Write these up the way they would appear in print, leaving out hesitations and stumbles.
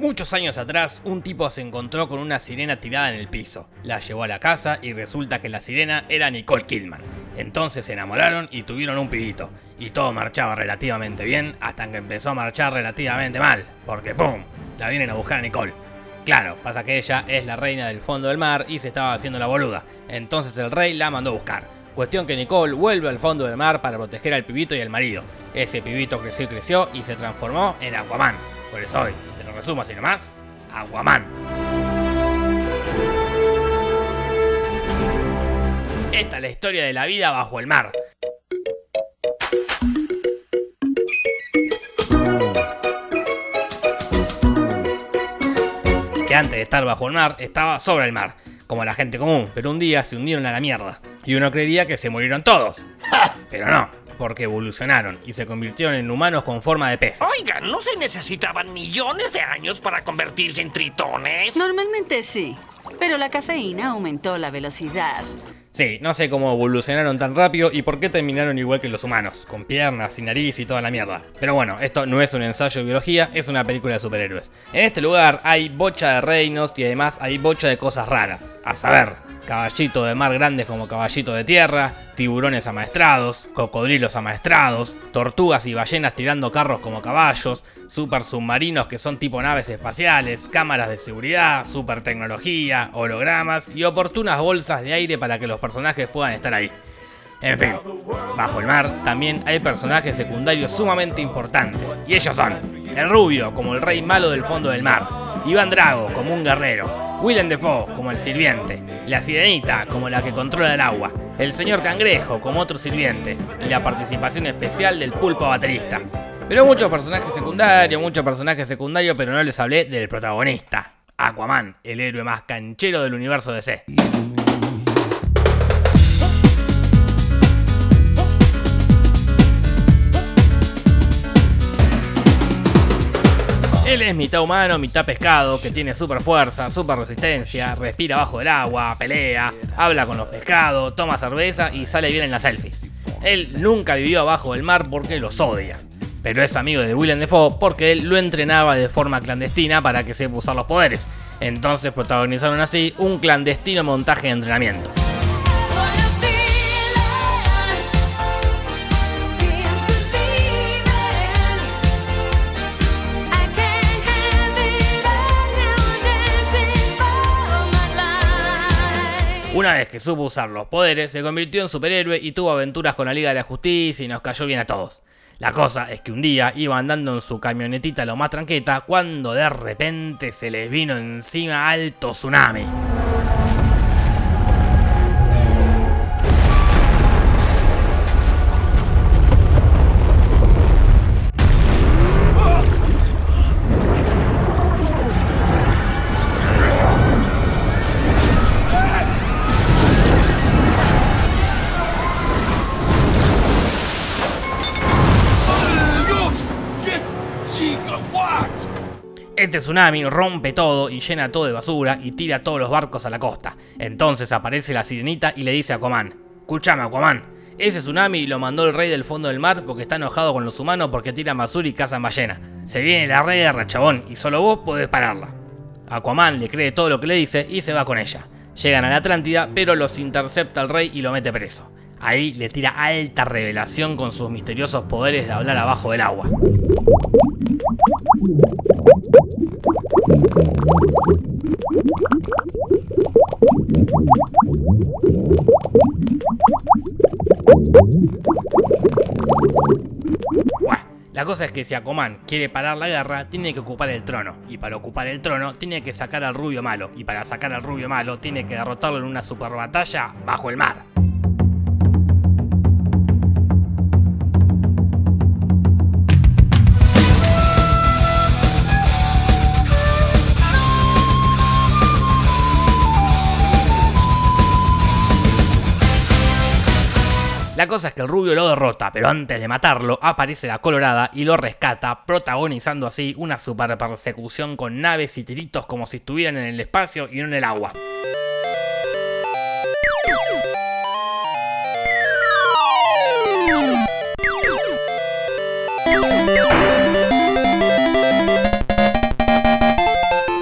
Muchos años atrás, un tipo se encontró con una sirena tirada en el piso. La llevó a la casa y resulta que la sirena era Nicole Kidman. Entonces se enamoraron y tuvieron un pibito. Y todo marchaba relativamente bien hasta que empezó a marchar relativamente mal. Porque ¡pum! La vienen a buscar a Nicole. Claro, pasa que ella es la reina del fondo del mar y se estaba haciendo la boluda. Entonces el rey la mandó a buscar. Cuestión que Nicole vuelve al fondo del mar para proteger al pibito y al marido. Ese pibito creció y se transformó en Aquaman. Por eso hoy, te lo resumo así nomás, Aquaman. Esta es la historia de la vida bajo el mar. Que antes de estar bajo el mar, estaba sobre el mar, como la gente común, pero un día se hundieron a la mierda. Y uno creería que se murieron todos. Pero no, porque evolucionaron y se convirtieron en humanos con forma de peces. Oigan, ¿no se necesitaban millones de años para convertirse en tritones? Normalmente sí, pero la cafeína aumentó la velocidad. Sí, no sé cómo evolucionaron tan rápido y por qué terminaron igual que los humanos, con piernas, sin nariz y toda la mierda. Pero bueno, esto no es un ensayo de biología, es una película de superhéroes. En este lugar hay bocha de reinos y además hay bocha de cosas raras. A saber, caballitos de mar grandes como caballitos de tierra, tiburones amaestrados, cocodrilos amaestrados, tortugas y ballenas tirando carros como caballos, super submarinos que son tipo naves espaciales, cámaras de seguridad, super tecnología, hologramas y oportunas bolsas de aire para que los personajes puedan estar ahí. En fin, bajo el mar también hay personajes secundarios sumamente importantes, y ellos son el Rubio como el rey malo del fondo del mar, Iván Drago como un guerrero, Willem Dafoe como el sirviente, la Sirenita como la que controla el agua, el señor Cangrejo como otro sirviente y la participación especial del pulpo baterista. Pero muchos personajes secundarios, pero no les hablé del protagonista, Aquaman, el héroe más canchero del universo DC. Él es mitad humano, mitad pescado, que tiene super fuerza, super resistencia, respira bajo el agua, pelea, habla con los pescados, toma cerveza y sale bien en las selfies. Él nunca vivió abajo del mar porque los odia, pero es amigo de Willem Dafoe porque él lo entrenaba de forma clandestina para que sepa usar los poderes. Entonces protagonizaron así un clandestino montaje de entrenamiento. Una vez que supo usar los poderes, se convirtió en superhéroe y tuvo aventuras con la Liga de la Justicia y nos cayó bien a todos. La cosa es que un día iba andando en su camionetita lo más tranqueta cuando de repente se les vino encima alto tsunami. Este tsunami rompe todo y llena todo de basura y tira todos los barcos a la costa. Entonces aparece la Sirenita y le dice a Aquaman: "Escuchame, Aquaman, ese tsunami lo mandó el rey del fondo del mar porque está enojado con los humanos porque tiran basura y cazan ballenas. Se viene la guerra, chabón, y solo vos podés pararla". Aquaman le cree todo lo que le dice y se va con ella. Llegan a la Atlántida, pero los intercepta el rey y lo mete preso. Ahí le tira alta revelación con sus misteriosos poderes de hablar abajo del agua. La cosa es que si Aquaman quiere parar la guerra, tiene que ocupar el trono. Y para ocupar el trono, tiene que sacar al Rubio malo. Y para sacar al Rubio malo, tiene que derrotarlo en una super batalla bajo el mar. La cosa es que el Rubio lo derrota, pero antes de matarlo aparece la Colorada y lo rescata, protagonizando así una super persecución con naves y tiritos como si estuvieran en el espacio y no en el agua.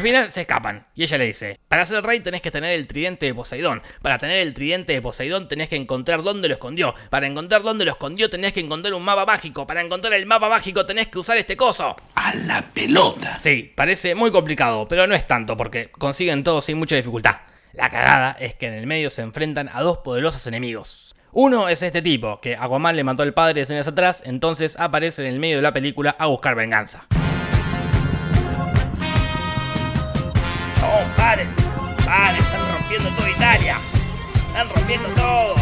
Al final se escapan y ella le dice: para ser rey tenés que tener el tridente de Poseidón. Para tener el tridente de Poseidón tenés que encontrar dónde lo escondió. Para encontrar dónde lo escondió tenés que encontrar un mapa mágico. Para encontrar el mapa mágico tenés que usar este coso. A la pelota. Sí, parece muy complicado, pero no es tanto porque consiguen todo sin mucha dificultad. La cagada es que en el medio se enfrentan a dos poderosos enemigos. Uno es este tipo, que Aquaman le mató al padre escenas atrás, entonces aparece en el medio de la película a buscar venganza. ¡Oh, paren! ¡Paren! ¡Están rompiendo toda Italia! ¡Están rompiendo todo!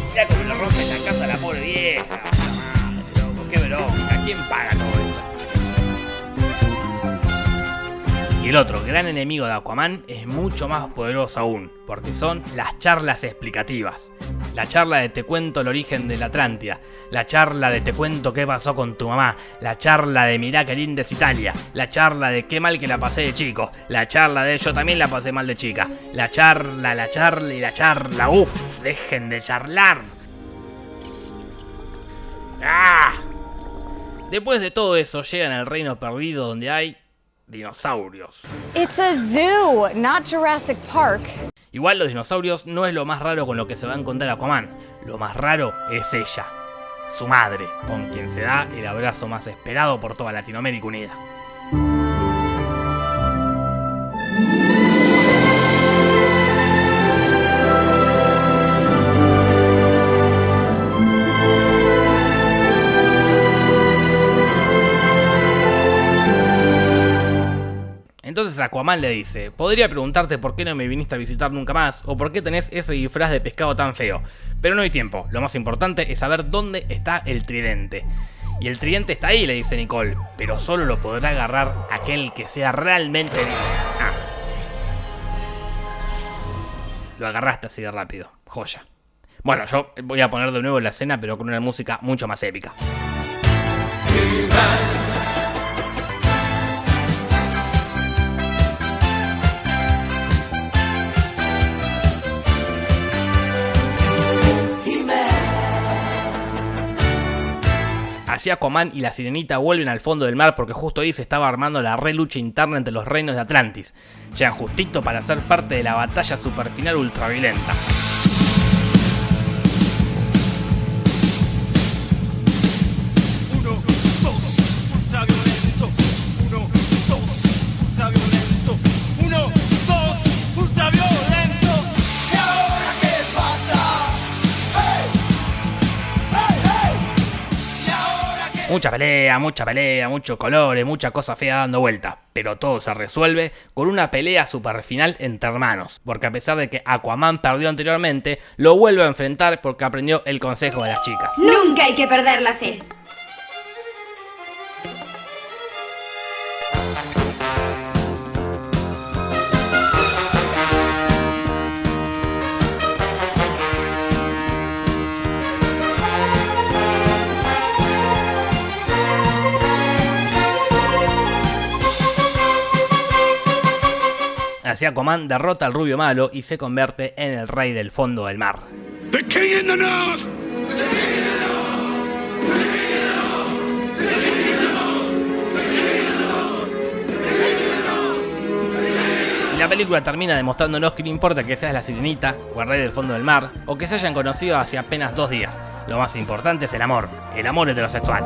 Mira cómo le rompen la casa a la pobre vieja. ¡La madre, loco! ¡Qué bronca! ¿Quién paga todo eso? Y el otro gran enemigo de Aquaman es mucho más poderoso aún, porque son las charlas explicativas. La charla de te cuento el origen de la Atlántida, la charla de te cuento qué pasó con tu mamá, la charla de mirá qué linda es Italia, la charla de qué mal que la pasé de chico, la charla de yo también la pasé mal de chica, la charla y la charla, uff, dejen de charlar. ¡Ah! Después de todo eso llegan al reino perdido donde hay dinosaurios. It's a zoo, not Jurassic Park. Igual los dinosaurios no es lo más raro con lo que se va a encontrar Aquaman. Lo más raro es ella, su madre, con quien se da el abrazo más esperado por toda Latinoamérica unida. Entonces Aquaman le dice: podría preguntarte por qué no me viniste a visitar nunca más, o por qué tenés ese disfraz de pescado tan feo, pero no hay tiempo, lo más importante es saber dónde está el tridente. Y el tridente está ahí, le dice Nicole, pero solo lo podrá agarrar aquel que sea realmente digno. Lo agarraste así de rápido, joya. Bueno, yo voy a poner de nuevo la escena, pero con una música mucho más épica. Así Aquaman y la Sirenita vuelven al fondo del mar porque justo ahí se estaba armando la lucha interna entre los reinos de Atlantis. Llegan justito para ser parte de la batalla super final ultraviolenta. Mucha pelea, muchos colores, mucha cosa fea dando vuelta, pero todo se resuelve con una pelea super final entre hermanos, porque a pesar de que Aquaman perdió anteriormente, lo vuelve a enfrentar porque aprendió el consejo de las chicas. Nunca hay que perder la fe. Así Aquaman derrota al rubio malo y se convierte en el rey del fondo del mar. The king in the north. Y la película termina demostrándonos que no importa que seas la Sirenita o el rey del fondo del mar, o que se hayan conocido hace apenas 2 días. Lo más importante es el amor heterosexual.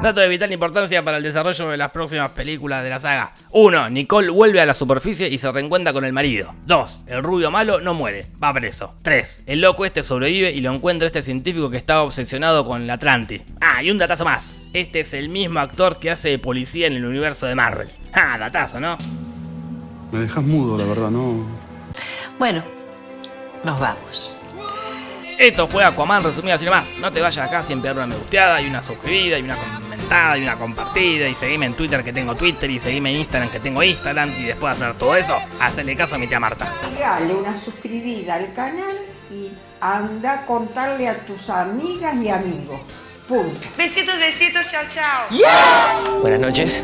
Dato de vital importancia para el desarrollo de las próximas películas de la saga. 1. Nicole vuelve a la superficie y se reencuentra con el marido. 2. El rubio malo no muere, va preso. 3. El loco este sobrevive y lo encuentra este científico que estaba obsesionado con el Atlantis. Y un datazo más. Este es el mismo actor que hace de policía en el universo de Marvel. Datazo, ¿no? Me dejas mudo, la verdad, ¿no? Bueno, nos vamos. Esto fue Aquaman resumido así nomás. No te vayas acá sin pegar una me gusteada y una suscribida y una comentada y una compartida. Y seguime en Twitter que tengo Twitter y seguime en Instagram que tengo Instagram. Y después de hacer todo eso, hacele caso a mi tía Marta. Dale una suscribida al canal y anda a contarle a tus amigas y amigos. Punto. Besitos, besitos, chao, chao. Buenas noches.